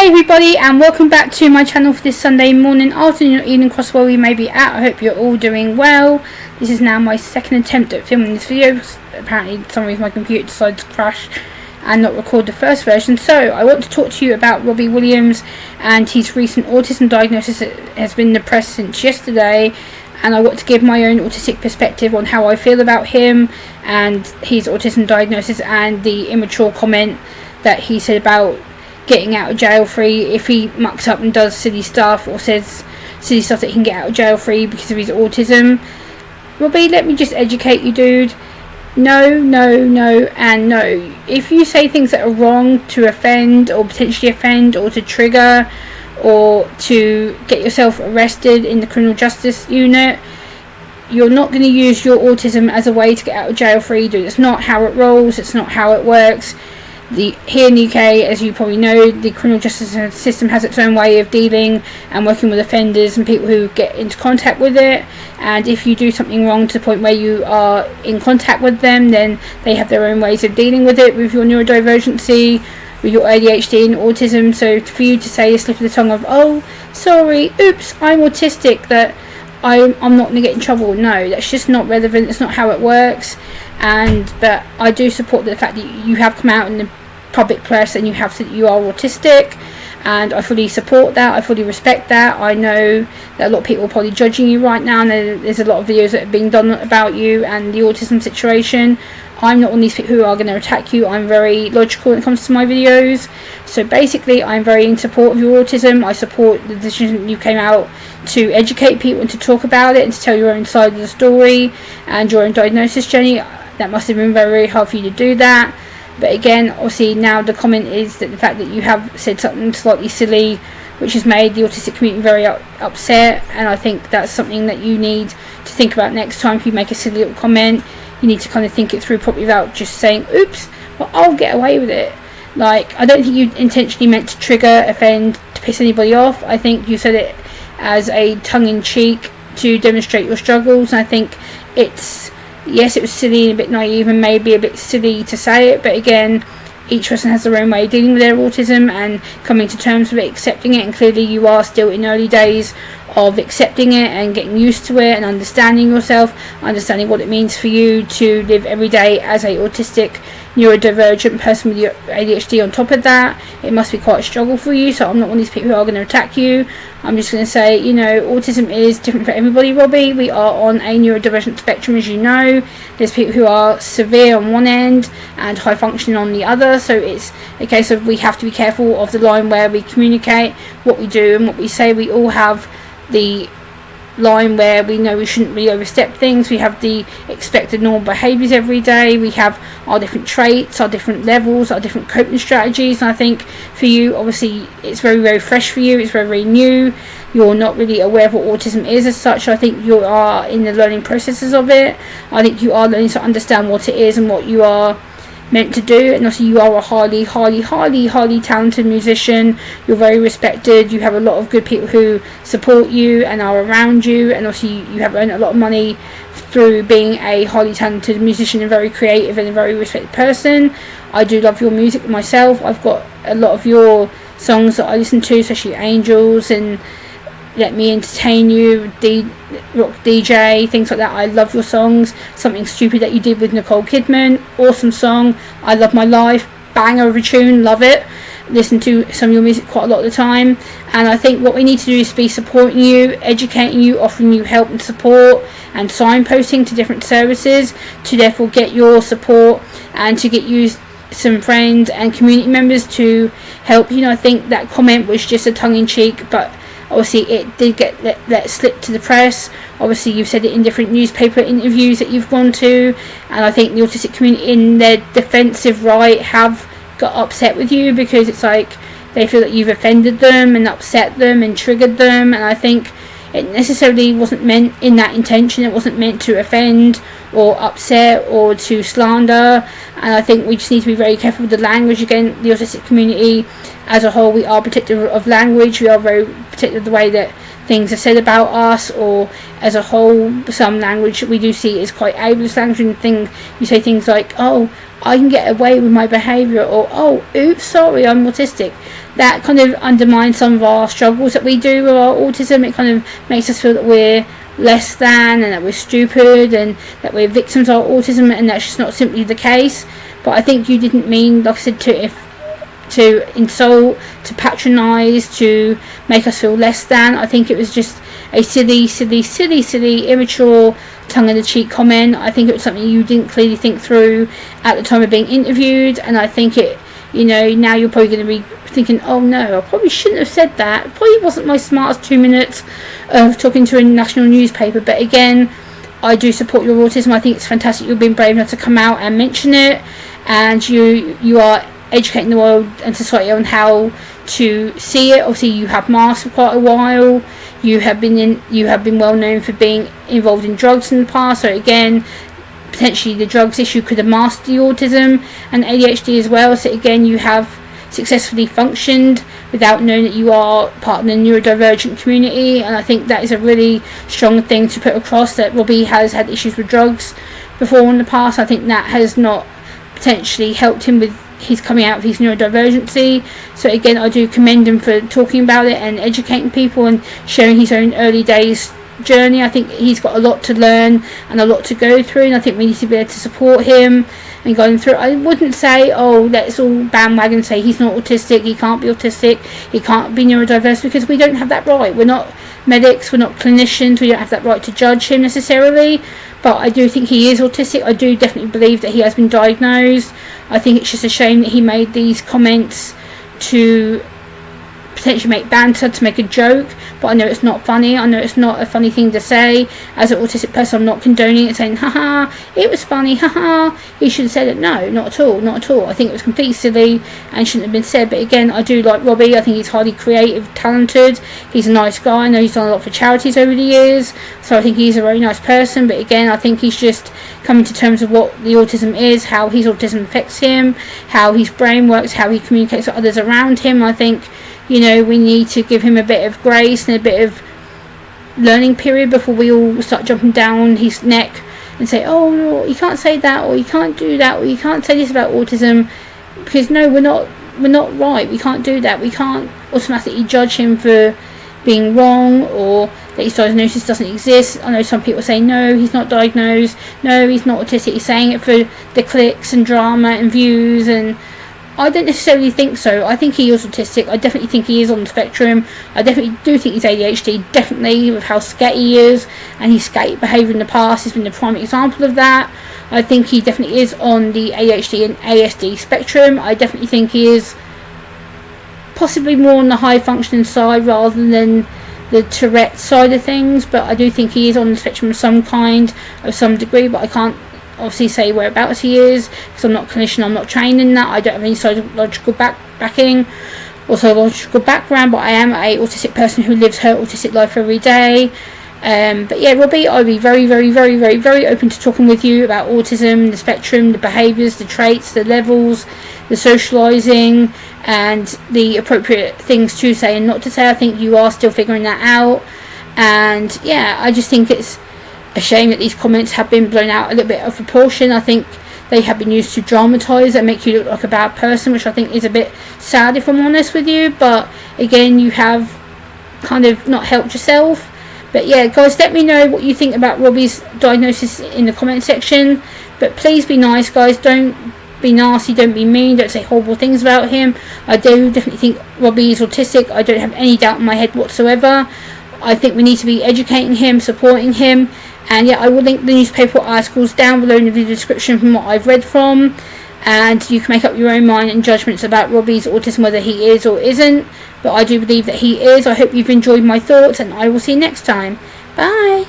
Hi everybody, and welcome back to my channel for this Sunday morning, afternoon, or evening, across where we may be at. I hope you're all doing well. This is now my second attempt at filming this video. Apparently for some reason my computer decided to crash and not record the first version. So I want to talk to you about Robbie Williams and his recent autism diagnosis that has been in the press since yesterday. And I want to give my own autistic perspective on how I feel about him and his autism diagnosis, and the immature comment that he said about getting out of jail free if he mucks up and does silly stuff, or says silly stuff that he can get out of jail free because of his autism. Robbie, let me just educate you, dude. No, and no. If you say things that are wrong to offend, or potentially offend, or to trigger, or to get yourself arrested in the criminal justice unit, you're not going to use your autism as a way to get out of jail free, dude. It's not how it rolls. It's not how it works. Here in the UK, as you probably know, the criminal justice system has its own way of dealing and working with offenders and people who get into contact with it. And if you do something wrong to the point where you are in contact with them, then they have their own ways of dealing with it, with your neurodivergency, with your ADHD and autism. So for you to say a slip of the tongue of, oh, sorry, oops, I'm autistic, that I'm not going to get in trouble. No, that's just not relevant. It's not how it works. But I do support the fact that you have come out in the public press and you have said that you are autistic, and I fully support that. I fully respect that. I know that a lot of people are probably judging you right now, and there's a lot of videos that are being done about you and the autism situation. I'm not one of these people who are going to attack you. I'm very logical when it comes to my videos. So basically, I'm very in support of your autism. I support the decision you came out to educate people and to talk about it and to tell your own side of the story and your own diagnosis journey. That must have been very, very hard for you to do that. But again, obviously now the comment is that the fact that you have said something slightly silly, which has made the autistic community very upset, and I think that's something that you need to think about next time. If you make a silly little comment, you need to kind of think it through properly without just saying, oops, well, I'll get away with it. Like, I don't think you intentionally meant to trigger, offend, to piss anybody off. I think you said it as a tongue-in-cheek to demonstrate your struggles, and I think yes, it was silly and a bit naive and maybe a bit silly to say it, but again, each person has their own way of dealing with their autism and coming to terms with it, accepting it, and clearly you are still in early days of accepting it and getting used to it and understanding yourself, understanding what it means for you to live every day as a autistic, neurodivergent person with your ADHD on top of that. It must be quite a struggle for you, so I'm not one of these people who are going to attack you. I'm just going to say, autism is different for everybody, Robbie. We are on a neurodivergent spectrum, as you know. There's people who are severe on one end and high functioning on the other, so it's a case of we have to be careful of the line where we communicate what we do and what we say. We all have the line where we know we shouldn't really overstep things. We have the expected normal behaviours every day. We have our different traits, our different levels, our different coping strategies, and I think for you, obviously, it's very, very fresh for you. It's very, very new. You're not really aware of what autism is as such. I think you are in the learning processes of it. I think you are learning to understand what it is and what you are meant to do, and also you are a highly talented musician. You're very respected. You have a lot of good people who support you and are around you, and also you have earned a lot of money through being a highly talented musician and very creative and a very respected person. I do love your music myself. I've got a lot of your songs that I listen to, especially Angels and Let Me Entertain You, Rock DJ, things like that. I love your songs. Something Stupid that you did with Nicole Kidman, awesome song. I Love My Life, banger of a tune, love it. Listen to some of your music quite a lot of the time, and I think what we need to do is be supporting you, educating you, offering you help and support, and signposting to different services to therefore get your support and to get you some friends and community members to help. I think that comment was just a tongue-in-cheek, but obviously it did get let slip to the press. Obviously you've said it in different newspaper interviews that you've gone to, and I think the autistic community in their defensive right have got upset with you because it's like they feel that you've offended them and upset them and triggered them, and I think it necessarily wasn't meant in that intention. It wasn't meant to offend or upset or to slander, and I think we just need to be very careful with the language. Again, the autistic community as a whole, we are protective of language. We are very protective of the way that things are said about us, or as a whole, some language we do see is quite ableist language, and you say things like, oh, I can get away with my behaviour, or oh, oops, sorry, I'm autistic. That kind of undermines some of our struggles that we do with our autism. It kind of makes us feel that we're less than, and that we're stupid, and that we're victims of our autism, and that's just not simply the case. But I think you didn't mean, like I said, to insult, to patronise, to make us feel less than. I think it was just a silly, immature, tongue-in-the-cheek comment. I think it was something you didn't clearly think through at the time of being interviewed, and I think it, now you're probably going to be thinking, oh no, I probably shouldn't have said that. It probably wasn't my smartest 2 minutes of talking to a national newspaper. But again, I do support your autism. I think it's fantastic you've been brave enough to come out and mention it, and you are educating the world and society on how to see it. Obviously, you have masked for quite a while. You have been well known for being involved in drugs in the past. So again, potentially the drugs issue could have masked the autism and ADHD as well. So again, you have successfully functioned without knowing that you are part of the neurodivergent community, and I think that is a really strong thing to put across, that Robbie has had issues with drugs before in the past. I think that has not potentially helped him with his coming out of his neurodivergency. So again, I do commend him for talking about it and educating people and sharing his own early days journey. I think he's got a lot to learn and a lot to go through, and I think we need to be able to support him and going through. I wouldn't say, oh, let's all bandwagon say he's not autistic, he can't be autistic, he can't be neurodiverse, because we don't have that right. We're not medics, we're not clinicians, we don't have that right to judge him necessarily. But I do think he is autistic. I do definitely believe that he has been diagnosed. I think it's just a shame that he made these comments to potentially make banter, to make a joke, but I know it's not funny. I know it's not a funny thing to say. As an autistic person, I'm not condoning it, saying, haha, it was funny, haha, he should have said it. No, not at all. I think it was completely silly and shouldn't have been said. But again, I do like Robbie. I think he's highly creative, talented. He's a nice guy. I know he's done a lot for charities over the years, so I think he's a very nice person. But again, I think he's just coming to terms with what the autism is, how his autism affects him, how his brain works, how he communicates with others around him. I think, we need to give him a bit of grace and a bit of learning period before we all start jumping down his neck and say, oh no, you can't say that, or you can't do that, or you can't say this about autism, because no, we're not right. We can't do that. We can't automatically judge him for being wrong, or that his diagnosis doesn't exist. I know some people say, no, he's not diagnosed, no, he's not autistic, he's saying it for the clicks and drama and views, and I don't necessarily think so. I think he is autistic. I definitely think he is on the spectrum. I definitely do think he's ADHD, definitely, with how scatty he is, and his scatty behaviour in the past has been the prime example of that. I think he definitely is on the ADHD and ASD spectrum. I definitely think he is possibly more on the high functioning side rather than the Tourette side of things, but I do think he is on the spectrum of some kind, of some degree, but I can't obviously say whereabouts he is, because I'm not a clinician, I'm not trained in that, I don't have any psychological backing or psychological background, but I am an autistic person who lives her autistic life every day. But yeah, Robbie, I'd be very, very, very, very, very open to talking with you about autism, the spectrum, the behaviours, the traits, the levels, the socialising, and the appropriate things to say and not to say. I think you are still figuring that out, and yeah, I just think it's a shame that these comments have been blown out a little bit of proportion. I think they have been used to dramatise and make you look like a bad person, which I think is a bit sad, if I'm honest with you. But again, you have kind of not helped yourself. But yeah, guys, let me know what you think about Robbie's diagnosis in the comment section. But please be nice, guys. Don't be nasty, don't be mean, don't say horrible things about him. I do definitely think Robbie is autistic. I don't have any doubt in my head whatsoever. I think we need to be educating him, supporting him. And yeah, I will link the newspaper articles down below in the video description from what I've read from, and you can make up your own mind and judgments about Robbie's autism, whether he is or isn't. But I do believe that he is. I hope you've enjoyed my thoughts, and I will see you next time. Bye.